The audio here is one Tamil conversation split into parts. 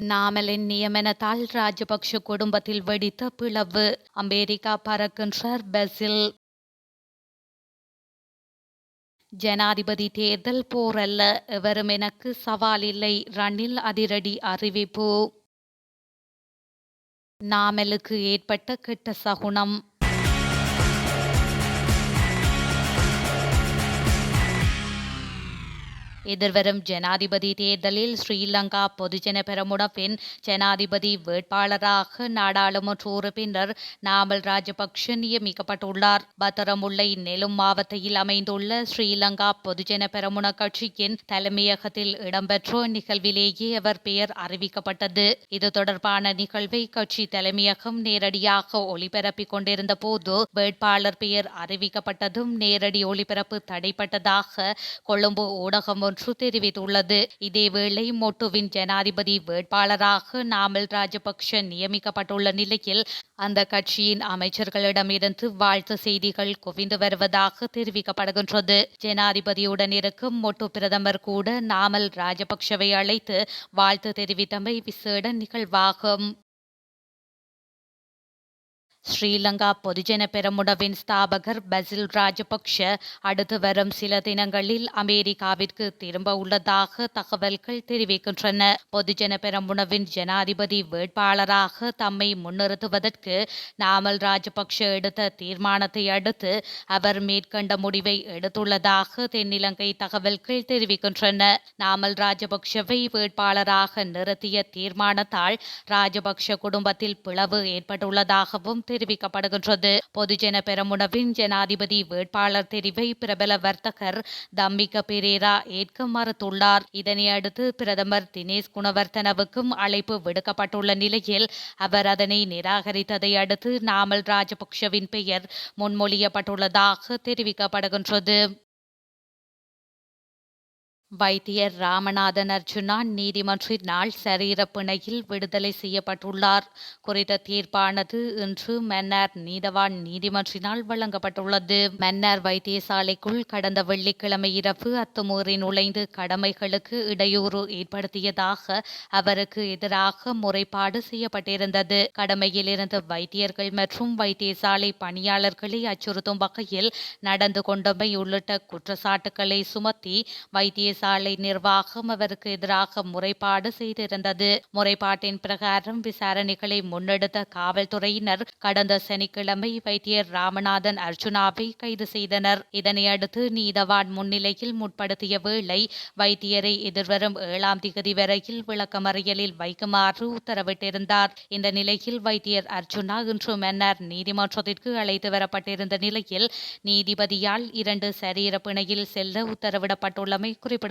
நாமலின் நியமனத்தால் ராஜபக்ஷ குடும்பத்தில் வெடித்த பிளவு. அமெரிக்கா பறக்கின்றார் பெசில். ஜனாதிபதி தேர்தல் போரல்ல, எவரும் எனக்கு சவால் இல்லை. ரணில் அதிரடி அறிவிப்பு. நாமலுக்கு ஏற்பட்ட கெட்ட சகுனம். எதிர்வரும் ஜனாதிபதி தேர்தலில் ஸ்ரீலங்கா பொதுஜன பெரமுனவின் ஜனாதிபதி வேட்பாளராக நாடாளுமன்ற உறுப்பினர் நாமல் ராஜபக்ஷ நியமிக்கப்பட்டுள்ளார். பத்தரமுல்லை நெலும் மாவட்டத்தில் அமைந்துள்ள ஸ்ரீலங்கா பொதுஜன பெரமுன கட்சியின் தலைமையகத்தில் இடம்பெற்ற நிகழ்விலேயே அவர் பெயர் அறிவிக்கப்பட்டது. இது தொடர்பான நிகழ்வை கட்சி தலைமையகம் நேரடியாக ஒளிபரப்பிக் கொண்டிருந்த போது வேட்பாளர் பெயர் அறிவிக்கப்பட்டதும் நேரடி ஒளிபரப்பு தடைப்பட்டதாக கொழும்பு ஊடகம் ஒன்று தெரிவித்துள்ளது. இதேவேளை மொட்டுவின் ஜனாதிபதி வேட்பாளராக நாமல் ராஜபக்ஷ நியமிக்கப்பட்டுள்ள நிலையில் அந்த கட்சியின் அமைச்சர்களிடமிருந்து வாழ்த்து செய்திகள் குவிந்து வருவதாக தெரிவிக்கப்படுகின்றது. ஜனாதிபதியுடன் இருக்கும் மொட்டு பிரதமர் கூட நாமல் ராஜபக்ஷவை அழைத்து வாழ்த்து தெரிவித்தமை விசேட நிகழ்வாகும். ஸ்ரீலங்கா பொதுஜன பெரமுனவின் ஸ்தாபகர் பசில் ராஜபக்ஷ அடுத்து வரும் சில தினங்களில் அமெரிக்காவிற்கு திரும்ப உள்ளதாக தகவல்கள் தெரிவிக்கின்றன. பொதுஜன பெரமுனவின் ஜனாதிபதி வேட்பாளராக தம்மை முன்னிறுத்துவதற்கு நாமல் ராஜபக்ஷ எடுத்த தீர்மானத்தை அடுத்து அவர் மேற்கண்ட முடிவை எடுத்துள்ளதாக தென்னிலங்கை தகவல்கள் தெரிவிக்கின்றன. நாமல் ராஜபக்ஷவை வேட்பாளராக நிறுத்திய தீர்மானத்தால் ராஜபக்ஷ குடும்பத்தில் பிளவு ஏற்பட்டுள்ளதாகவும் தெரிவிக்கப்படுகின்றது. பொதுஜன பெரமுனவின் ஜனாதிபதி வேட்பாளர் தெரிவை பிரபல வர்த்தகர் தம்மிக பெரேரா ஏற்க மறுத்துள்ளார். இதனை அடுத்து பிரதமர் தினேஷ் குணவர்த்தனவுக்கும் அழைப்பு விடுக்கப்பட்டுள்ள நிலையில் அவர் அதனை நிராகரித்ததை அடுத்து நாமல் ராஜபக்ஷவின் பெயர் முன்மொழியப்பட்டுள்ளதாக தெரிவிக்கப்படுகின்றது. வைத்தியர் ராமநாதன் அர்ஜுனா நீதிமன்றினால் சரீர பிணையில் விடுதலை செய்யப்பட்டுள்ளார். குறித்த தீர்ப்பானது இன்று மன்னார் நீதவான் நீதிமன்றினால் வழங்கப்பட்டுள்ளது. மன்னார் வைத்தியசாலைக்குள் கடந்த வெள்ளிக்கிழமை இரவு அத்துமீறி நுழைந்து கடமைகளுக்கு இடையூறு ஏற்படுத்தியதாக அவருக்கு எதிராக முறைப்பாடு செய்யப்பட்டிருந்தது. கடமையில் இருந்த வைத்தியர்கள் மற்றும் வைத்தியசாலை பணியாளர்களை அச்சுறுத்தும் வகையில் நடந்து கொண்டமை உள்ளிட்ட குற்றச்சாட்டுக்களை சுமத்தி வைத்திய சாலை நிர்வாகம் அவருக்கு எதிராக முறைப்பாடு செய்திருந்தது. முறைப்பாட்டின் பிரகாரம் விசாரணைகளை முன்னெடுத்த காவல்துறையினர் கடந்த சனிக்கிழமை வைத்தியர் ராமநாதன் அர்ஜுனாவை கைது செய்தனர். இதனையடுத்து நீதவான் முன்னிலையில் முற்படுத்திய வேளை வைத்தியரை எதிர்வரும் 7ஆம் திகதி வரையில் விளக்கமறியலில் வைக்குமாறு உத்தரவிட்டிருந்தார். இந்த நிலையில் வைத்தியர் அர்ஜுனா இன்று மன்னார் நீதிமன்றத்திற்கு அழைத்து வரப்பட்டிருந்த நிலையில் நீதிபதியால் 2 சரீர பிணையில் செல்ல உத்தரவிடப்பட்டுள்ளமை குறிப்பிடத்தக்கது.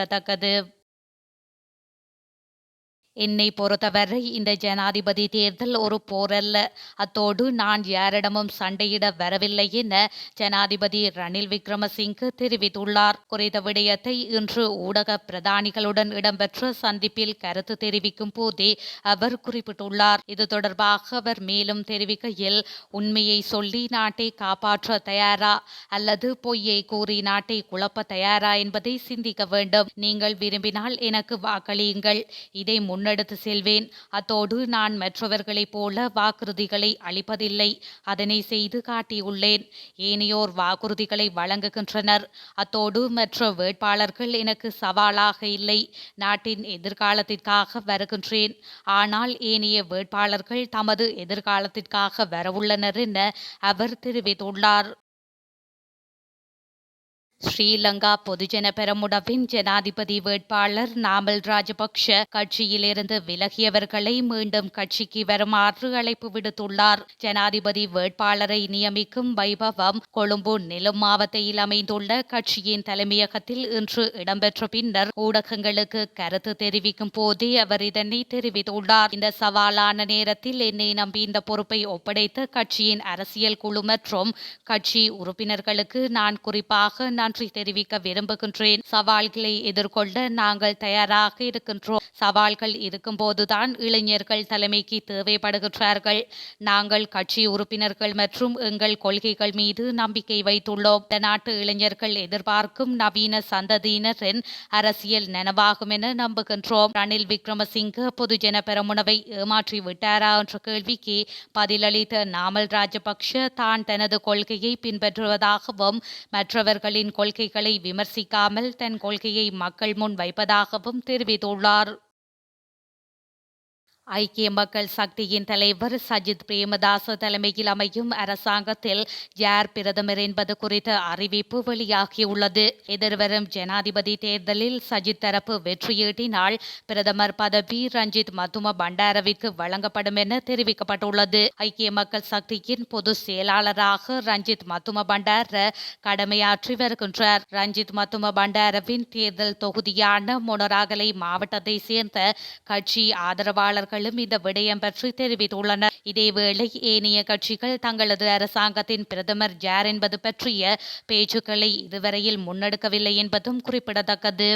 என்னை பொறுத்தவரை இந்த ஜனாதிபதி தேர்தல் ஒரு போரல்ல. அத்தோடு நான் யாரிடமும் சண்டையிட வரவில்லை என ஜனாதிபதி ரணில் விக்ரமசிங்கே தெரிவித்துள்ளார். குறித்த விடயத்தை இன்று ஊடக பிரதானிகளுடன் இடம்பெற்ற சந்திப்பில் கருத்து தெரிவிக்கும் போதே அவர் குறிப்பிட்டுள்ளார். இது தொடர்பாக அவர் மேலும் தெரிவிக்கையில், உண்மையை சொல்லி நாட்டை காப்பாற்ற தயாரா அல்லது பொய்யை கூறி நாட்டை குழப்ப தயாரா என்பதை சிந்திக்க வேண்டும். நீங்கள் விரும்பினால் எனக்கு வாக்களியுங்கள். இதை முன்னெடுத்து செல்வேன். அத்தோடு நான் மற்றவர்களைப் போல வாக்குறுதிகளை அளிப்பதில்லை. அதனை செய்து காட்டியுள்ளேன். ஏனையோர் வாக்குறுதிகளை வழங்குகின்றனர். அத்தோடு மற்ற வேட்பாளர்கள் எனக்கு சவாலாக இல்லை. நாட்டின் எதிர்காலத்திற்காக வருகின்றேன். ஆனால் ஏனைய வேட்பாளர்கள் தமது எதிர்காலத்திற்காக வரவுள்ளனர் என அவர் தெரிவித்துள்ளார். ஸ்ரீலங்கா பொதுஜன பெரமுனவின் ஜனாதிபதி வேட்பாளர் நாமல் ராஜபக்ஷ கட்சியிலிருந்து விலகியவர்களை மீண்டும் கட்சிக்கு வருமாறு அழைப்பு விடுத்துள்ளார். ஜனாதிபதி வேட்பாளரை நியமிக்கும் வைபவம் கொழும்பு நெலும் மாவட்டத்தில் அமைந்துள்ள கட்சியின் தலைமையகத்தில் இன்று இடம்பெற்ற பின்னர் ஊடகங்களுக்கு கருத்து தெரிவிக்கும் போதே அவர் இதனை தெரிவித்துள்ளார். இந்த சவாலான நேரத்தில் என்னை நம்பி இந்த பொறுப்பை ஒப்படைத்த கட்சியின் அரசியல் குழு மற்றும் கட்சி உறுப்பினர்களுக்கு நான் குறிப்பாக நன்றி தெரிவிக்க விரும்புகின்றேன். சவால்களை எதிர்கொள்ள நாங்கள் தயாராக இருக்கின்றோம். சவால்கள் இருக்கும்போதுதான் இளைஞர்கள் தலைமைக்கு தேவைப்படுகின்றார்கள். நாங்கள் கட்சி உறுப்பினர்கள் மற்றும் எங்கள் கொள்கைகள் மீது நம்பிக்கை வைத்துள்ளோம். இந்த நாட்டு இளைஞர்கள் எதிர்பார்க்கும் நவீன சந்ததியினரின் அரசியல் நனவாகும் என நம்புகின்றோம். ரணில் விக்ரமசிங்க பொதுஜன பெரமுனவை ஏமாற்றி விட்டாரா என்ற கேள்விக்கு பதிலளித்த நாமல் ராஜபக்ஷ தான் தனது கொள்கையை பின்பற்றுவதாகவும் மற்றவர்களின் கொள்கைகளை விமர்சிக்காமல் தன் கொள்கையை மக்கள் முன் வைப்பதாகவும் தெரிவித்துள்ளார். ஐக்கிய மக்கள் சக்தியின் தலைவர் சஜித் பிரேமதாச தலைமையில் அமையும் அரசாங்கத்தில் யார் பிரதமர் என்பது குறித்த அறிவிப்பு வெளியாகியுள்ளது. எதிர்வரும் ஜனாதிபதி தேர்தலில் சஜித் தரப்பு வெற்றியீட்டினால் பிரதமர் பதவி ரஞ்சித் மத்தும பண்டாரவிற்கு வழங்கப்படும் என தெரிவிக்கப்பட்டுள்ளது. ஐக்கிய மக்கள் சக்தியின் பொதுச் செயலாளராக ரஞ்சித் மத்தும பண்டார கடமையாற்றி வருகின்றார். ரஞ்சித் மத்தும பண்டாரவின் தேர்தல் தொகுதியான மொனராகலை மாவட்டத்தை சேர்ந்த கட்சி ஆதரவாளர்கள் இந்த விடயம் பற்றி தெரிவித்துள்ளனர். இதேவேளை ஏனைய கட்சிகள் தங்களது அரசாங்கத்தின் பிரதமர் யார் என்பது பற்றிய பேச்சுக்களை இதுவரையில் முன்னெடுக்கவில்லை என்பதும் குறிப்பிடத்தக்கது.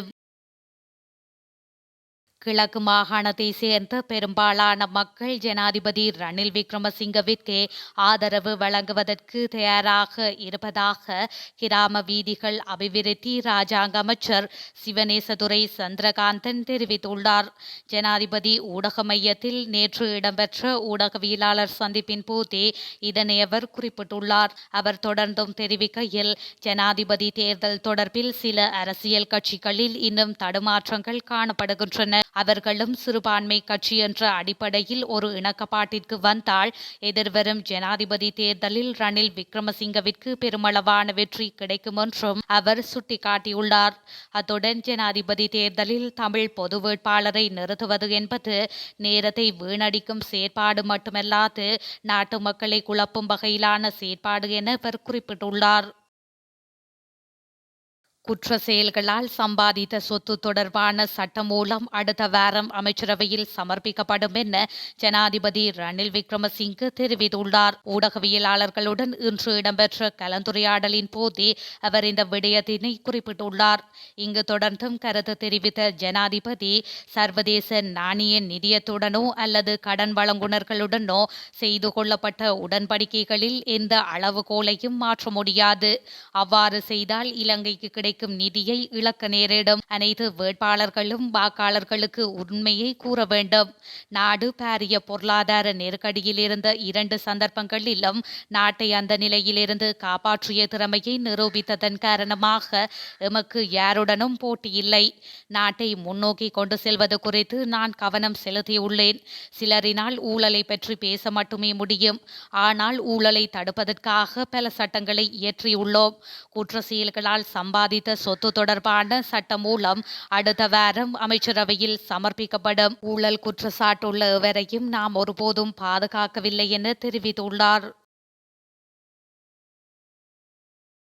கிழக்கு மாகாணத்தை சேர்ந்த பெரும்பாலான மக்கள் ஜனாதிபதி ரணில் விக்ரமசிங்கவிற்கு ஆதரவு வழங்குவதற்கு தயாராக இருப்பதாக கிராம வீதிகள் அபிவிருத்தி ராஜாங்க அமைச்சர் சிவனேசதுரை சந்திரகாந்தன் தெரிவித்துள்ளார். ஜனாதிபதி ஊடக மையத்தில் நேற்று இடம்பெற்ற ஊடகவியலாளர் சந்திப்பின் போதே இதனை அவர் குறிப்பிட்டுள்ளார். அவர் தொடர்ந்தும் தெரிவிக்கையில், ஜனாதிபதி தேர்தல் தொடர்பில் சில அரசியல் கட்சிகளில் இன்னும் தடுமாற்றங்கள் காணப்படுகின்றன. அவர்களும் சிறுபான்மை கட்சி என்ற அடிப்படையில் ஒரு இணக்கப்பாட்டிற்கு வந்தால் எதிர்வரும் ஜனாதிபதி தேர்தலில் ரணில் விக்ரமசிங்கவிற்கு பெருமளவான வெற்றி கிடைக்கும் என்றும் அவர் சுட்டிக்காட்டியுள்ளார். அத்துடன் ஜனாதிபதி தேர்தலில் தமிழ் பொது வேட்பாளரை நிறுத்துவது என்பது நேரத்தை வீணடிக்கும் செயற்பாடு மட்டுமல்லாது நாட்டு மக்களை குழப்பும் வகையிலான செயற்பாடு என அவர் குறிப்பிட்டுள்ளார். குற்ற செயல்களால் சம்பாதித்த சொத்து தொடர்பான சட்டமூலம் அடுத்த வாரம் அமைச்சரவையில் சமர்ப்பிக்கப்படும் என ஜனாதிபதி ரணில் விக்ரமசிங்கே தெரிவித்துள்ளார். ஊடகவியலாளர்களுடன் இன்று இடம்பெற்ற கலந்துரையாடலின் போதே அவர் இந்த விடயத்தினை குறிப்பிட்டுள்ளார். இங்கு தொடர்ந்தும் கருத்து தெரிவித்த ஜனாதிபதி, சர்வதேச நாணய நிதியத்துடனோ அல்லது கடன் வழங்குனர்களுடனோ செய்து கொள்ளப்பட்ட உடன்படிக்கைகளில் எந்த அளவுகோலையும் மாற்ற முடியாது. அவ்வாறு செய்தால் இலங்கைக்கு கிடைக்கும் நிதியை இழக்க நேரிடும். அனைத்து வேட்பாளர்களும் வாக்காளர்களுக்கு உண்மையை கூற வேண்டும். நாடு பாரிய பொருளாதார நெருக்கடியில் இருந்த 2 சந்தர்ப்பங்களிலும் நாட்டை அந்த நிலையிலிருந்து காப்பாற்றிய திறமையை நிரூபித்ததன் காரணமாக எமக்கு யாருடனும் போட்டியில்லை. நாட்டை முன்னோக்கி கொண்டு செல்வது குறித்து நான் கவனம் செலுத்தியுள்ளேன். சிலரினால் ஊழலை பற்றி பேச மட்டுமே முடியும். ஆனால் ஊழலை தடுப்பதற்காக பல சட்டங்களை இயற்றியுள்ளோம். குற்ற செயல்களால் சம்பாதித்த சொத்து தொடர்பான சட்டமூலம் அடுத்த வாரம் அமைச்சரவையில் சமர்ப்பிக்கப்படும். ஊழல் குற்றச்சாட்டுள்ள எவரையும் நாம் ஒருபோதும் பாதுகாக்கவில்லை என தெரிவித்துள்ளார்.